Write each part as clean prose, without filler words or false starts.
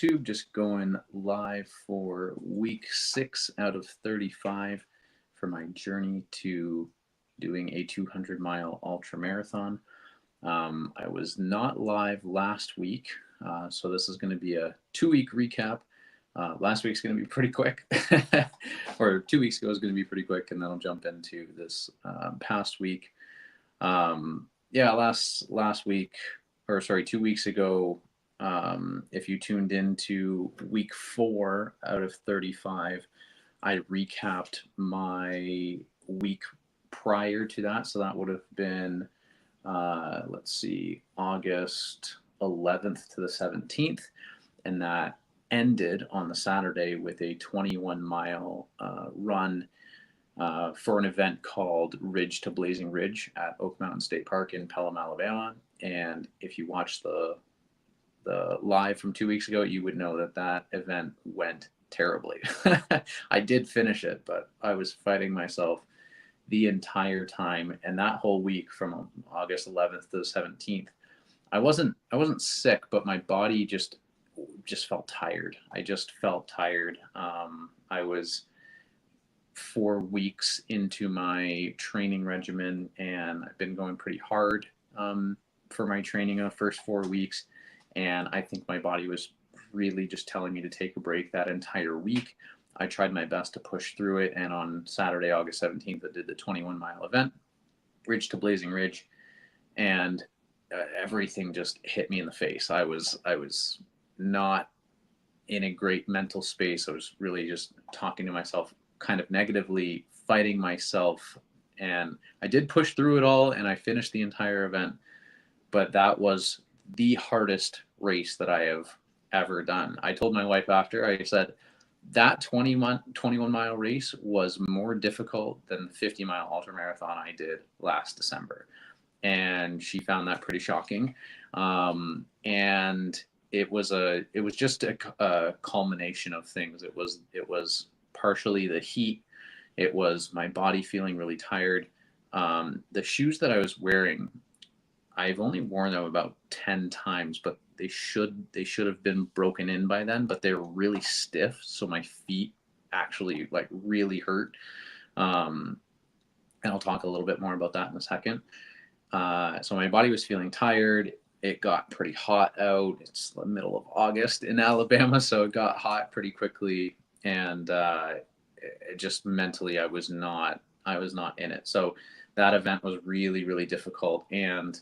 YouTube, just going live for week 6 out of 35 for my journey to doing a 200-mile ultra marathon. I was not live last week, so this is going to be a 2-week recap. Last week's going to be pretty quick, or 2 weeks ago is going to be pretty quick, and then I'll jump into this past week. Last week, or sorry, 2 weeks ago, if you tuned into week 4 out of 35, I recapped my week prior to that. So that would have been, August 11th to the 17th. And that ended on the Saturday with a 21-mile run for an event called Ridge to Blazing Ridge at Oak Mountain State Park in Pelham, Alabama. And if you watched the live from 2 weeks ago, you would know that event went terribly. I did finish it, but I was fighting myself the entire time. And that whole week from August 11th to the 17th, I wasn't sick, but my body just felt tired. I just felt tired. I was 4 weeks into my training regimen, and I've been going pretty hard for my training in the first 4 weeks. And I think my body was really just telling me to take a break that entire week. I tried my best to push through it. And on Saturday, August 17th, I did the 21-mile event, Ridge to Blazing Ridge. And everything just hit me in the face. I was not in a great mental space. I was really just talking to myself kind of negatively, fighting myself. And I did push through it all, and I finished the entire event. But that was the hardest race that I have ever done. I told my wife after, I said, that 21-mile race was more difficult than the 50-mile ultra marathon I did last December. And she found that pretty shocking. And it was just a culmination of things. It was partially the heat. It was my body feeling really tired. The shoes that I was wearing, I've only worn them about 10 times, but they should have been broken in by then, but they're really stiff. So my feet actually really hurt. And I'll talk a little bit more about that in a second. So my body was feeling tired. It got pretty hot out. It's the middle of August in Alabama, so it got hot pretty quickly. And it just mentally, I was not in it. So that event was really, really difficult. And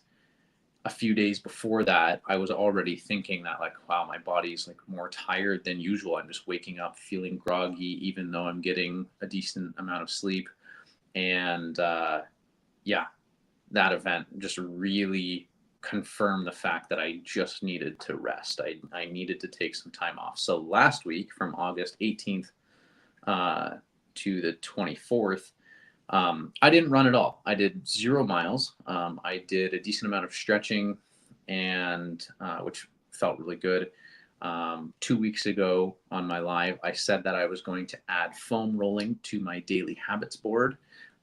a few days before that, I was already thinking that wow, my body's more tired than usual. I'm just waking up feeling groggy, even though I'm getting a decent amount of sleep. And that event just really confirmed the fact that I just needed to rest. I needed to take some time off. So last week, from August 18th to the 24th, I didn't run at all. I did 0 miles. I did a decent amount of stretching, and which felt really good. 2 weeks ago on my live, I said that I was going to add foam rolling to my daily habits board.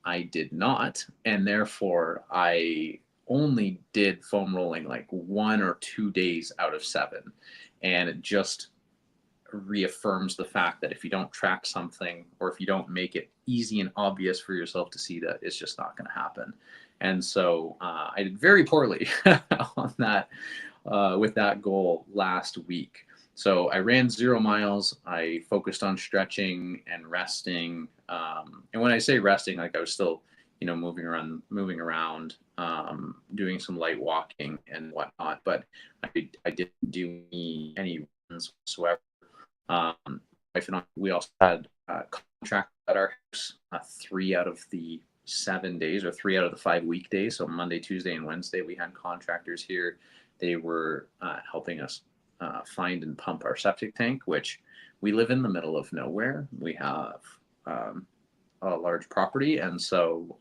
I did not, and therefore I only did foam rolling 1 or 2 days out of 7. And it just reaffirms the fact that if you don't track something, or if you don't make it easy and obvious for yourself to see, that it's just not going to happen. And so I did very poorly on that with that goal last week. So I ran 0 miles. I focused on stretching and resting. And when I say resting, I was still, moving around, doing some light walking and whatnot. But I didn't do any runs whatsoever. Wife and I, we also had contract at our house 3 out of the 7 days, or 3 out of the 5 weekdays. So Monday, Tuesday, and Wednesday, we had contractors here. They were helping us find and pump our septic tank, which we live in the middle of nowhere. We have a large property, and so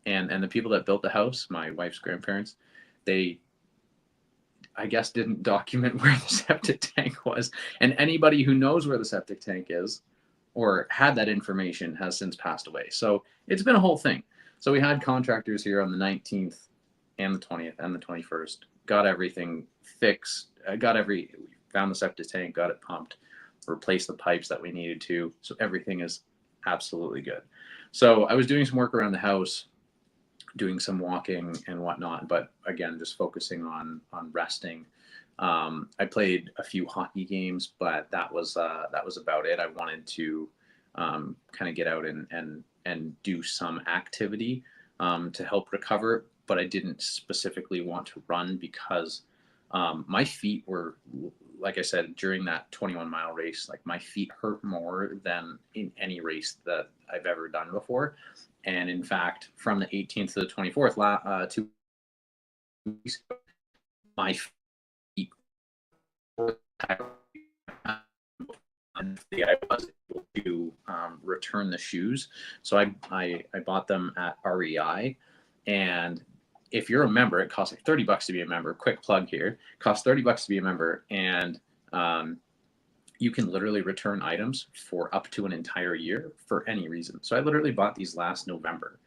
and the people that built the house, my wife's grandparents, they, I guess, didn't document where the septic tank was. And anybody who knows where the septic tank is or had that information has since passed away. So it's been a whole thing. So we had contractors here on the 19th and the 20th and the 21st, got everything fixed, found the septic tank, got it pumped, replaced the pipes that we needed to. So everything is absolutely good. So I was doing some work around the house, doing some walking and whatnot, but again, just focusing on resting. I played a few hockey games, but that was about it. I wanted to kind of get out and do some activity to help recover, but I didn't specifically want to run because my feet were, like I said, during that 21-mile race, like my feet hurt more than in any race that I've ever done before. And in fact, from the 18th to the 24th, 2 weeks ago, my feet were tired. And I was able to return the shoes. So I bought them at REI. And if you're a member, it costs like $30 to be a member. Quick plug here. It costs $30 to be a member. And you can literally return items for up to an entire year for any reason. So I literally bought these last November.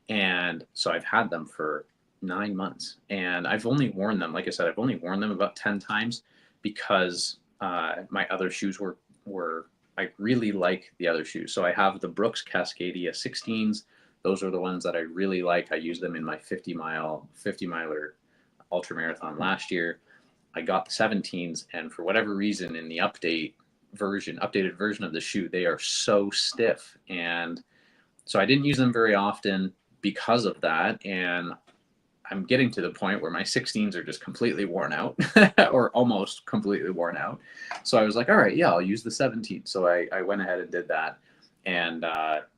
And so I've had them for 9 months. And I've only worn them, like I said, I've only worn them about 10 times because my other shoes were I really like the other shoes. So I have the Brooks Cascadia 16s. Those are the ones that I really like. I used them in my 50-miler ultramarathon last year. I got the 17s, and for whatever reason, in the updated version of the shoe, they are so stiff, and so I didn't use them very often because of that. And I'm getting to the point where my 16s are just completely worn out or almost completely worn out. So I was like, all right, yeah, I'll use the 17. So I went ahead and did that. And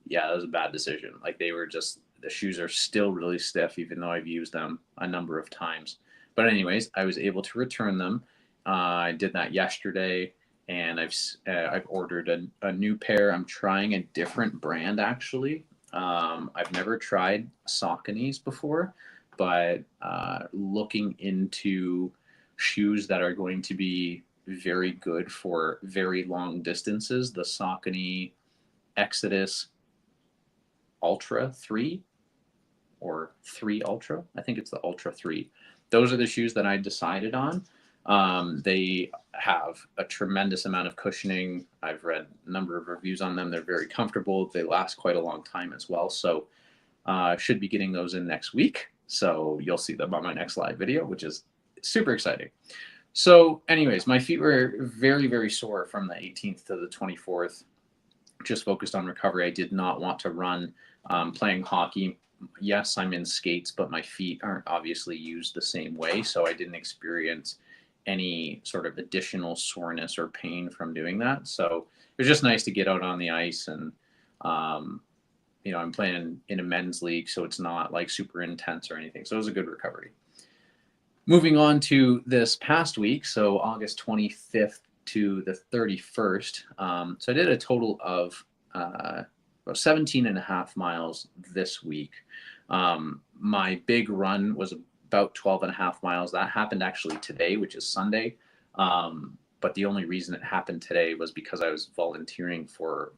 yeah, that was a bad decision. Like the shoes are still really stiff, even though I've used them a number of times. But anyways, I was able to return them. I did that yesterday, and I've ordered a new pair. I'm trying a different brand actually. I've never tried Sauconys before, but looking into shoes that are going to be very good for very long distances, the Saucony Exodus Ultra 3 or 3 Ultra. I think it's the Ultra 3. Those are the shoes that I decided on. They have a tremendous amount of cushioning. I've read a number of reviews on them. They're very comfortable. They last quite a long time as well. So should be getting those in next week. So you'll see them on my next live video, which is super exciting. So anyways, my feet were very, very sore from the 18th to the 24th. Just focused on recovery. I did not want to run. Playing hockey, yes, I'm in skates, but my feet aren't obviously used the same way. So I didn't experience any sort of additional soreness or pain from doing that. So it was just nice to get out on the ice. And I'm playing in a men's league, so it's not like super intense or anything. So it was a good recovery. Moving on to this past week, so August 25th to the 31st. So I did a total of about 17 and a half miles this week. My big run was about 12 and a half miles. That happened actually today, which is Sunday. But the only reason it happened today was because I was volunteering for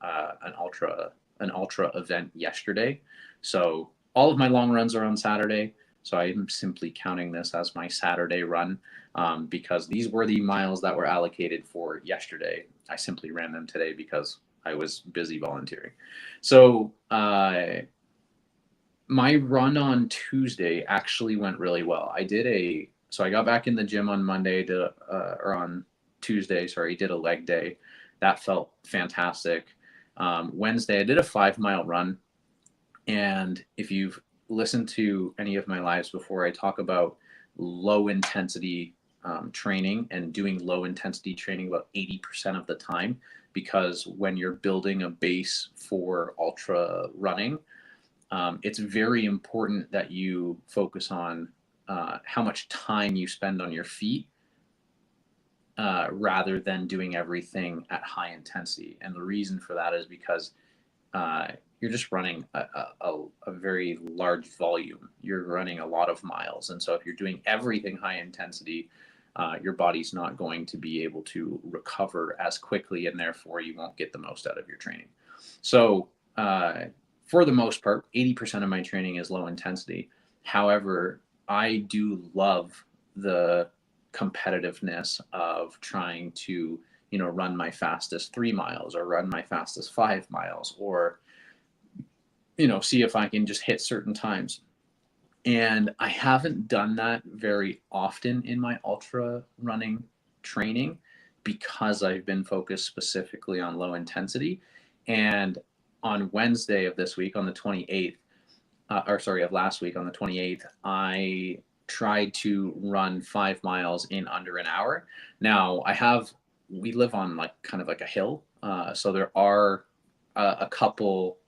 an ultra event yesterday. So all of my long runs are on Saturday. So I'm simply counting this as my Saturday run because these were the miles that were allocated for yesterday. I simply ran them today because I was busy volunteering. So my run on Tuesday actually went really well. So I got back in the gym on Monday or on Tuesday, sorry, did a leg day. That felt fantastic. Wednesday, I did a 5-mile run. And if you've listened to any of my lives before, I talk about low intensity training and doing low intensity training about 80% of the time, because when you're building a base for ultra running, it's very important that you focus on how much time you spend on your feet rather than doing everything at high intensity. And the reason for that is because you're just running a very large volume. You're running a lot of miles. And so if you're doing everything high intensity, your body's not going to be able to recover as quickly, and therefore you won't get the most out of your training. So for the most part, 80% of my training is low intensity. However, I do love the competitiveness of trying to, run my fastest 3 miles or run my fastest 5 miles, or, see if I can just hit certain times. And I haven't done that very often in my ultra running training because I've been focused specifically on low intensity. And on Wednesday of this week, on the 28th, of last week, on the 28th, I tried to run 5 miles in under an hour. Now we live on kind of like a hill. So there are a couple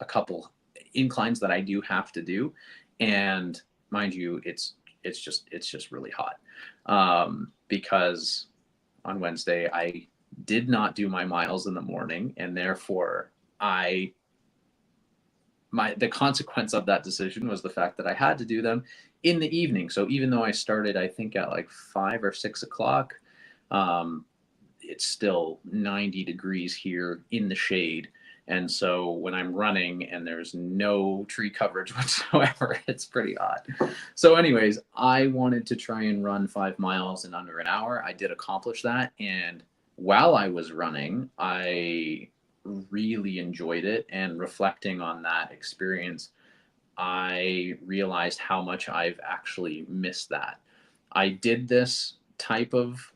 inclines that I do have to do. And mind you, it's just really hot. Because on Wednesday, I did not do my miles in the morning, and therefore the consequence of that decision was the fact that I had to do them in the evening. So even though I started, I think at like 5 or 6 o'clock, it's still 90 degrees here in the shade. And so when I'm running and there's no tree coverage whatsoever, it's pretty hot. So anyways, I wanted to try and run 5 miles in under an hour. I did accomplish that. And while I was running, I really enjoyed it. And reflecting on that experience, I realized how much I've actually missed that. I did this type of,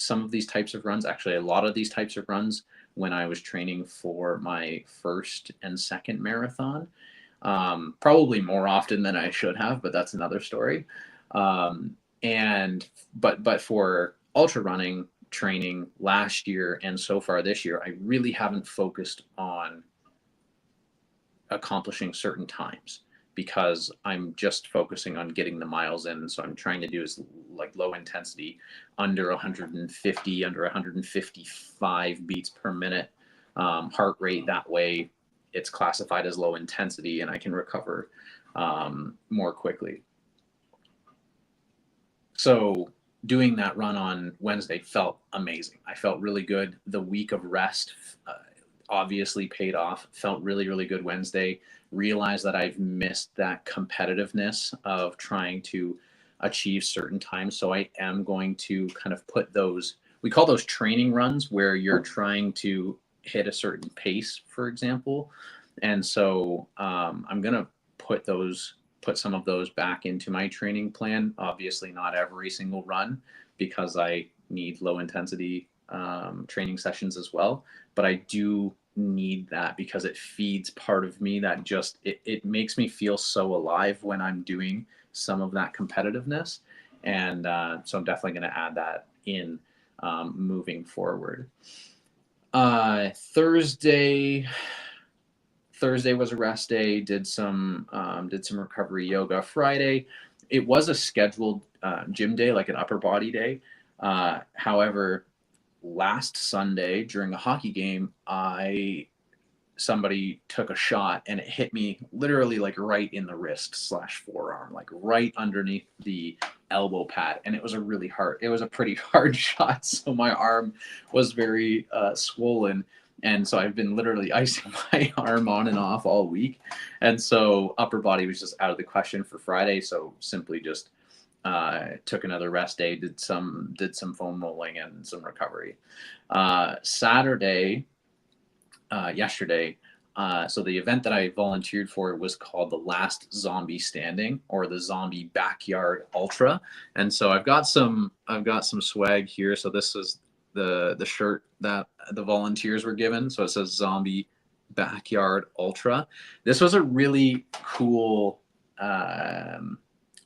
some of these types of runs, actually a lot of these types of runs, when I was training for my first and second marathon, probably more often than I should have, but that's another story. But for ultra running training last year and so far this year, I really haven't focused on accomplishing certain times because I'm just focusing on getting the miles in. So I'm trying to do is like low intensity, under 150, under 155 beats per minute heart rate. That way it's classified as low intensity and I can recover more quickly. So doing that run on Wednesday felt amazing. I felt really good. The week of rest obviously paid off. Felt really, really good Wednesday. Realized that I've missed that competitiveness of trying to achieve certain times. So I am going to kind of put those, we call those training runs, where you're trying to hit a certain pace, for example. And so I'm going to put some of those back into my training plan. Obviously not every single run, because I need low intensity training sessions as well, but I do need that because it feeds part of me that just it makes me feel so alive when I'm doing some of that competitiveness. And so I'm definitely going to add that in moving forward. Thursday was a rest day. Did some recovery yoga. Friday, it was a scheduled gym day, like an upper body day. However, last Sunday during a hockey game, somebody took a shot and it hit me literally like right in the wrist / forearm, like right underneath the elbow pad. And it was a pretty hard shot. So my arm was very swollen. And so I've been literally icing my arm on and off all week. And so upper body was just out of the question for Friday. So simply just took another rest day, did some foam rolling and some recovery. Saturday, yesterday, so the event that I volunteered for was called the Last Zombie Standing, or the Zombie Backyard Ultra. And so I've got some swag here. So this is the shirt that the volunteers were given. So it says Zombie Backyard Ultra. This was a really cool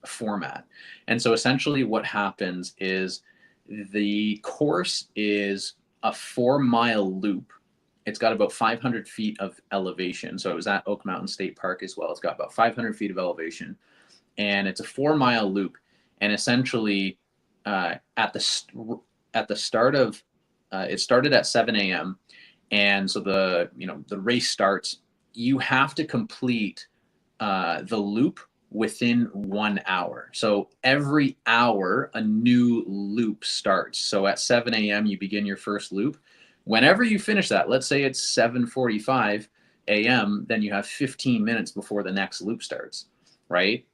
format. And so essentially what happens is the course is a 4-mile loop. It's got about 500 feet of elevation. So it was at Oak Mountain State Park as well. It's got about 500 feet of elevation, and it's a 4-mile loop. And essentially at the start of, it started at 7 a.m. And so the race starts. You have to complete the loop within 1 hour. So every hour, a new loop starts. So at 7 a.m., you begin your first loop. Whenever you finish that, let's say it's 7:45 a.m., then you have 15 minutes before the next loop starts, right?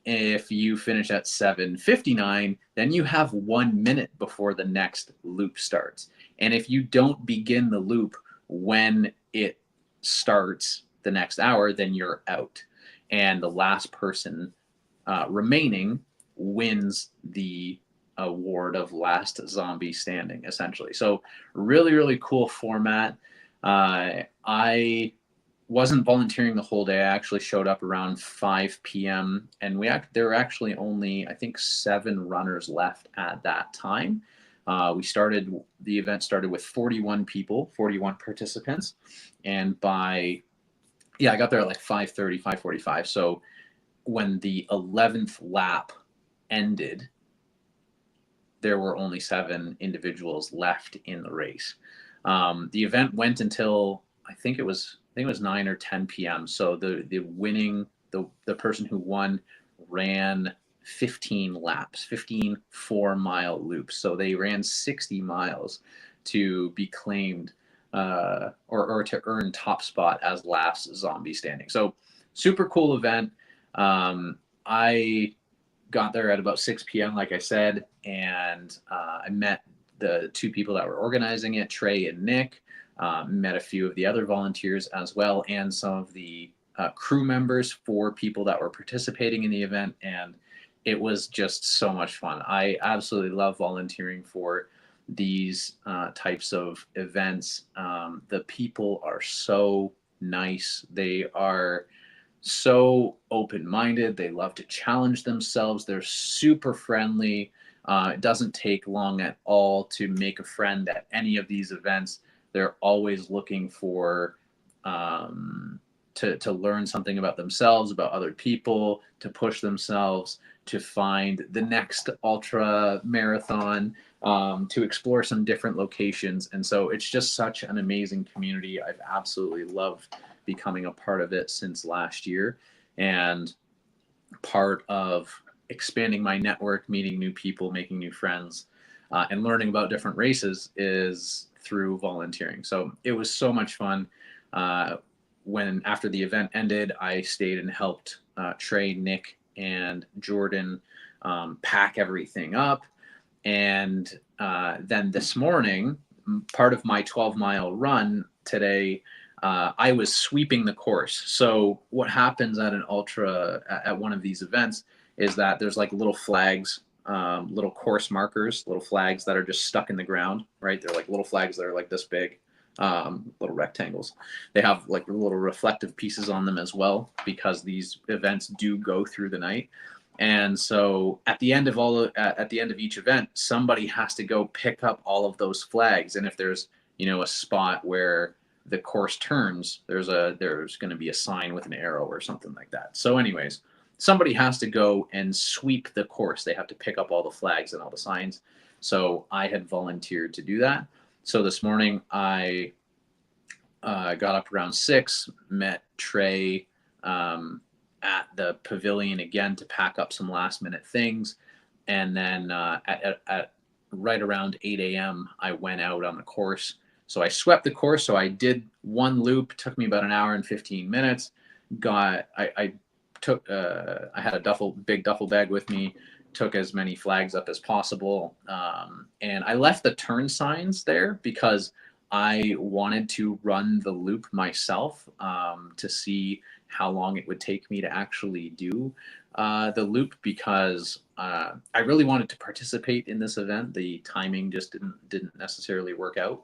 If you finish at 7:59, then you have 1 minute before the next loop starts. And if you don't begin the loop when it starts the next hour, then you're out. And the last person remaining wins the award of last zombie standing, essentially. So really, really cool format. I wasn't volunteering the whole day. I actually showed up around 5 p.m. and there were actually only, I think, 7 runners left at that time. The event started with 41 people, 41 participants, and I got there at like 5:30, 5:45. So when the 11th lap ended, there were only 7 individuals left in the race. The event went until I think it was 9 or 10 p.m. So the person who won ran 15 laps, 15 4-mile loops. So they ran 60 miles to be claimed or to earn top spot as last zombie standing. So super cool event. I got there at about 6 p.m., like I said, and I met the 2 people that were organizing it, Trey and Nick. Met a few of the other volunteers as well, and some of the crew members for people that were participating in the event, and it was just so much fun. I absolutely love volunteering for these types of events. The people are so nice. They are so open-minded. They love to challenge themselves. They're super friendly. It doesn't take long at all to make a friend at any of these events. They're always looking for to learn something about themselves, about other people, to push themselves, to find the next ultra marathon, to explore some different locations. And so it's just such an amazing community. I've absolutely loved becoming a part of it since last year, and part of expanding my network, meeting new people, making new friends, and learning about different races is through volunteering. So it was so much fun. When after the event ended, I stayed and helped Trey, Nick, and Jordan pack everything up. And then this morning, part of my 12-mile run today, I was sweeping the course. So what happens at an ultra at one of these events is that there's like little flags, little course markers, little flags that are just stuck in the ground, right? They're like little flags that are like this big, little rectangles. They have like little reflective pieces on them as well, because these events do go through the night. And so at the end of each event, somebody has to go pick up all of those flags. And if there's, a spot where the course turns, there's going to be a sign with an arrow or something like that. So anyways, somebody has to go and sweep the course. They have to pick up all the flags and all the signs. So I had volunteered to do that. So this morning I got up around 6, met Trey at the pavilion again to pack up some last minute things. And then at right around 8 a.m., I went out on the course. So I swept the course. So I did one loop, took me about an hour and 15 minutes. I had a big duffel bag with me, took as many flags up as possible. And I left the turn signs there because I wanted to run the loop myself to see how long it would take me to actually do the loop, because I really wanted to participate in this event. The timing just didn't necessarily work out.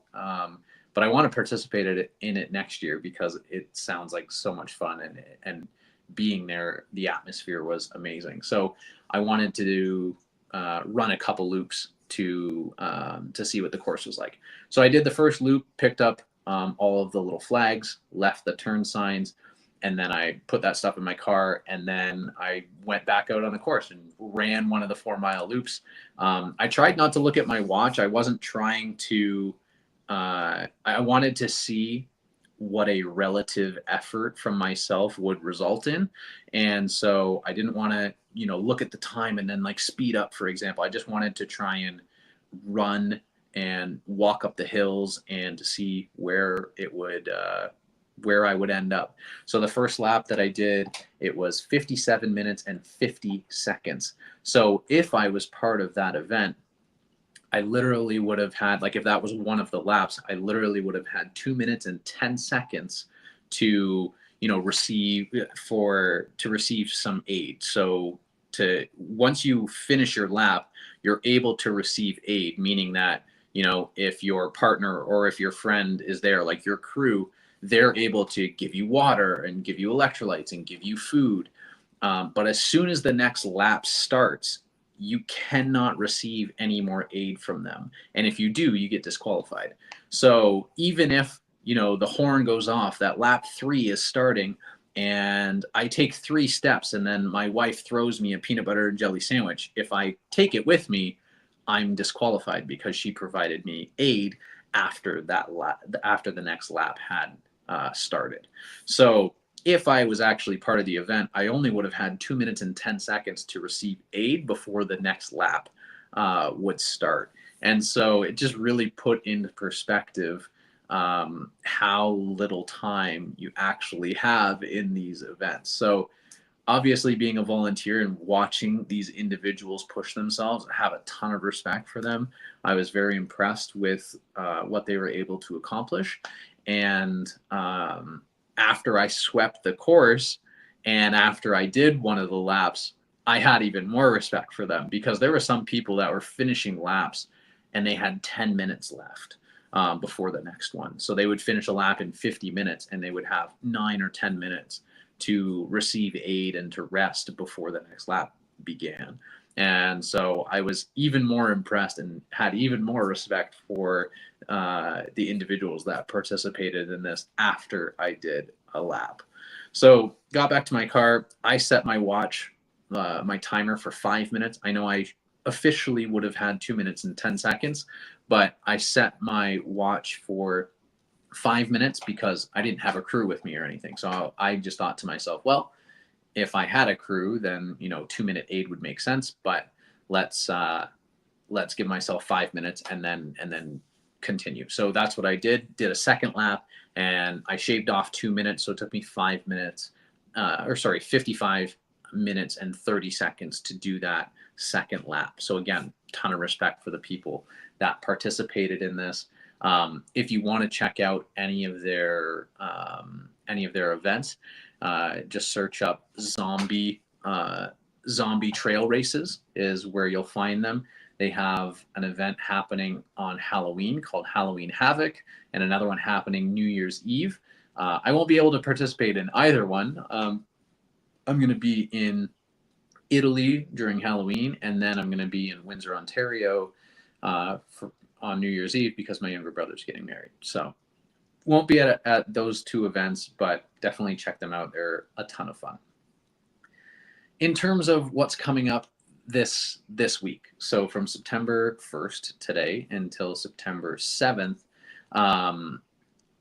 But I want to participate in it next year because it sounds like so much fun, and being there, the atmosphere was amazing. So I wanted to run a couple loops to see what the course was like. So I did the first loop, picked up all of the little flags, left the turn signs, and then I put that stuff in my car, and then I went back out on the course and ran one of the 4-mile loops. I tried not to look at my watch. I wasn't trying to, I wanted to see what a relative effort from myself would result in. And so I didn't want to, look at the time and then like speed up, for example. I just wanted to try and run and walk up the hills and to see where it would where I would end up. So the first lap that I did, it was 57 minutes and 50 seconds. So if I was part of that event, I literally would have had, like, if that was one of the laps, I literally would have had 2 minutes and 10 seconds to, receive some aid. So once you finish your lap, you're able to receive aid, meaning that, if your partner or if your friend is there, like your crew, they're able to give you water and give you electrolytes and give you food. But as soon as the next lap starts, you cannot receive any more aid from them. And if you do, you get disqualified. So even if, the horn goes off, that lap 3 is starting, and I take 3 steps and then my wife throws me a peanut butter and jelly sandwich. If I take it with me, I'm disqualified because she provided me aid after after the next lap had started. So if I was actually part of the event, I only would have had 2 minutes and 10 seconds to receive aid before the next lap would start. And so it just really put into perspective how little time you actually have in these events. So obviously, being a volunteer and watching these individuals push themselves, I have a ton of respect for them. I was very impressed with what they were able to accomplish. And after I swept the course and after I did one of the laps, I had even more respect for them, because there were some people that were finishing laps and they had 10 minutes left before the next one. So they would finish a lap in 50 minutes and they would have 9 or 10 minutes to receive aid and to rest before the next lap began. And so I was even more impressed and had even more respect for the individuals that participated in this after I did a lap. So got back to my car. I set my watch, my timer for 5 minutes. I know I officially would have had 2 minutes and 10 seconds, but I set my watch for 5 minutes because I didn't have a crew with me or anything. So I just thought to myself, well, if I had a crew, then 2-minute aid would make sense. But let's give myself 5 minutes and then continue. So that's what I did. Did a second lap and I shaved off 2 minutes. So it took me 55 minutes and 30 seconds to do that second lap. So again, ton of respect for the people that participated in this. If you want to check out any of their events, just search up zombie trail races is where you'll find them. They have an event happening on Halloween called Halloween Havoc, and another one happening New Year's Eve. I won't be able to participate in either one. I'm going to be in Italy during Halloween, and then I'm going to be in Windsor, Ontario on New Year's Eve because my younger brother's getting married. So won't be at those two events, but definitely check them out. They're a ton of fun. In terms of what's coming up this week, so from September 1st today until September 7th,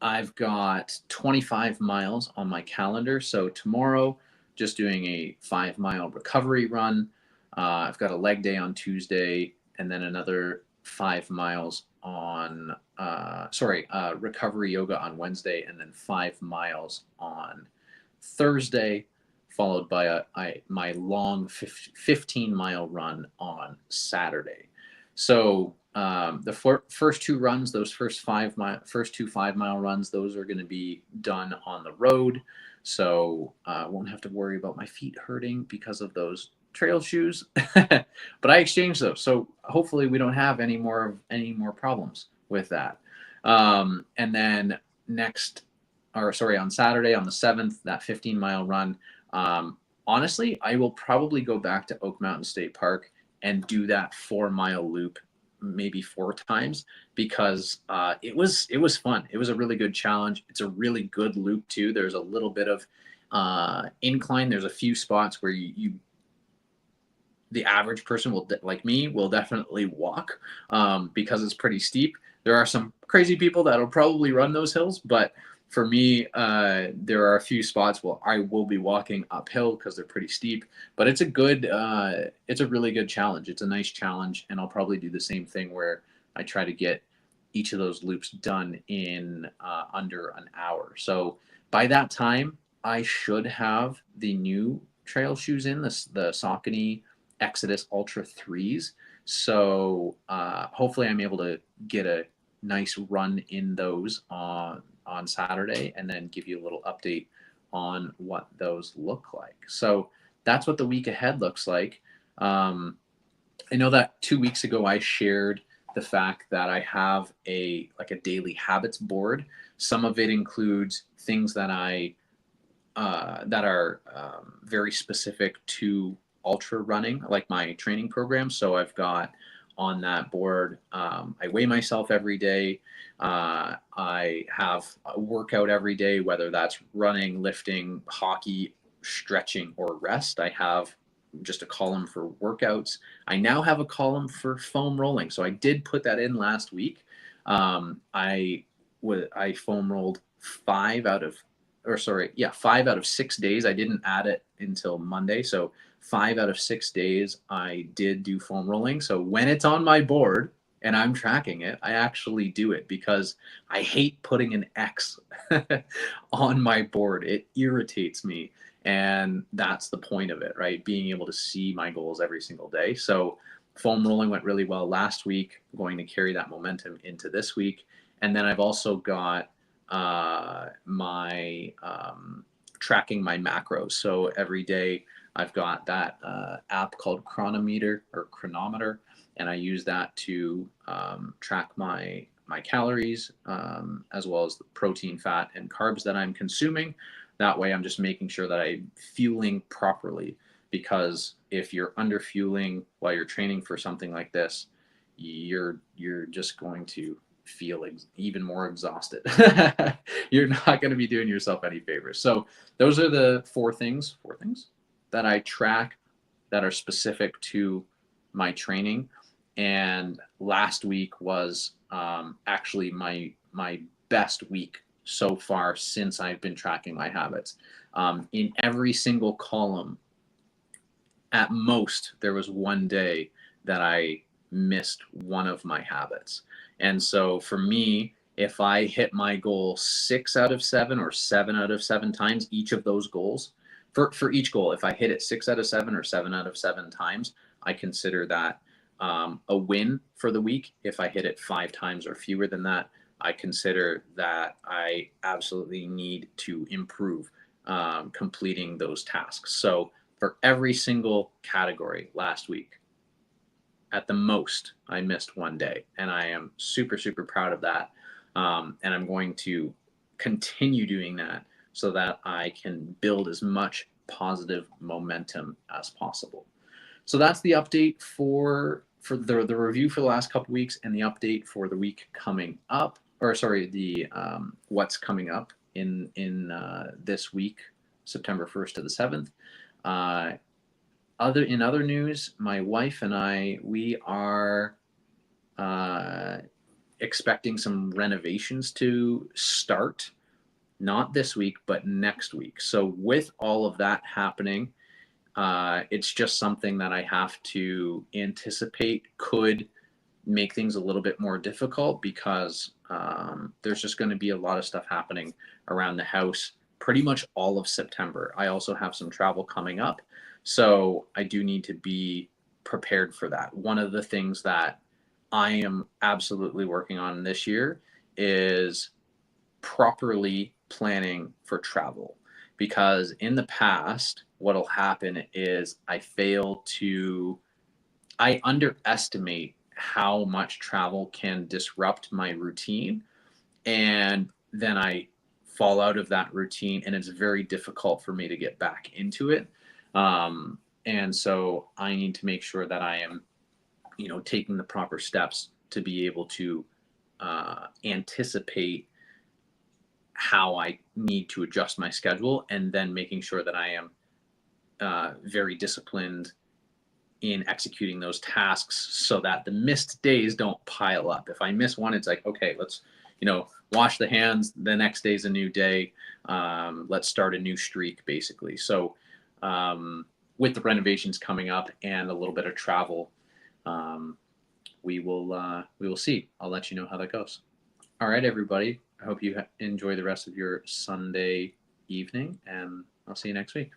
I've got 25 miles on my calendar. So tomorrow, just doing a 5-mile recovery run. I've got a leg day on Tuesday, and then another 5 miles on recovery yoga on Wednesday, and then 5 miles on Thursday, followed by my long 15-mile run on Saturday. So the first two runs, those first 2 5-mile runs, those are going to be done on the road. So I won't have to worry about my feet hurting because of those trail shoes. But I exchanged those, so hopefully we don't have any more problems with that. And then on Saturday, on the 7th, that 15-mile run. Honestly, I will probably go back to Oak Mountain State Park and do that 4-mile loop maybe 4 times, because it was fun. It was a really good challenge. It's a really good loop too. There's a little bit of incline. There's a few spots where the average person will definitely walk because it's pretty steep. There are some crazy people that'll probably run those hills, but for me, there are a few spots where I will be walking uphill because they're pretty steep. But it's a really good challenge. It's a nice challenge, and I'll probably do the same thing where I try to get each of those loops done in under an hour. So By that time, I should have the new trail shoes in, the Saucony Exodus Ultra 3s. So hopefully I'm able to get a nice run in those on Saturday, and then give you a little update on what those look like. So that's what the week ahead looks like. I know that 2 weeks ago I shared the fact that I have a daily habits board. Some of it includes things that are very specific to ultra running, like my training program. So I've got on that board, I weigh myself every day. I have a workout every day, whether that's running, lifting, hockey, stretching, or rest. I have just a column for workouts. I now have a column for foam rolling. So I did put that in last week. I foam rolled 5 out of 6 days. I didn't add it until Monday. So 5 out of 6 days I did do foam rolling. So when it's on my board and I'm tracking it, I actually do it, because I hate putting an X on my board. It irritates me. And that's the point of it, right? Being able to see my goals every single day. So foam rolling went really well last week. I'm going to carry that momentum into this week. And then I've also got my tracking my macros. So every day I've got that app called Chronometer, and I use that to track my calories, as well as the protein, fat, and carbs that I'm consuming. That way I'm just making sure that I'm fueling properly, because if you're under fueling while you're training for something like this, you're just going to feel even more exhausted. You're not going to be doing yourself any favors. So those are the four things that I track that are specific to my training. And last week was actually my best week so far since I've been tracking my habits. In every single column, at most, there was one day that I missed one of my habits. And so for me, if I hit my goal 6 out of 7 or 7 out of 7 times, each of those goals, for each goal, if I hit it 6 out of 7 or 7 out of 7 times, I consider that a win for the week. If I hit it 5 times or fewer than that, I consider that I absolutely need to improve completing those tasks. So for every single category last week, at the most, I missed one day, and I am super, super proud of that. And I'm going to continue doing that so that I can build as much positive momentum as possible. So that's the update for the review for the last couple weeks, and the update for the week coming up, or sorry, the what's coming up in this week, September 1st to the 7th. In other news, my wife and we are expecting some renovations to start, not this week, but next week. So with all of that happening, it's just something that I have to anticipate could make things a little bit more difficult, because there's just going to be a lot of stuff happening around the house pretty much all of September. I also have some travel coming up, so I do need to be prepared for that. One of the things that I am absolutely working on this year is properly planning for travel, because in the past, what'll happen is I underestimate how much travel can disrupt my routine, and then I fall out of that routine, and it's very difficult for me to get back into it. And so I need to make sure that I am, taking the proper steps to be able to anticipate how I need to adjust my schedule, and then making sure that I am very disciplined in executing those tasks, so that the missed days don't pile up. If I miss one, it's like, okay, let's, wash the hands. The next day's a new day. Let's start a new streak, basically. So with the renovations coming up and a little bit of travel, we will see. I'll let you know how that goes. All right, everybody. I hope you enjoy the rest of your Sunday evening, and I'll see you next week.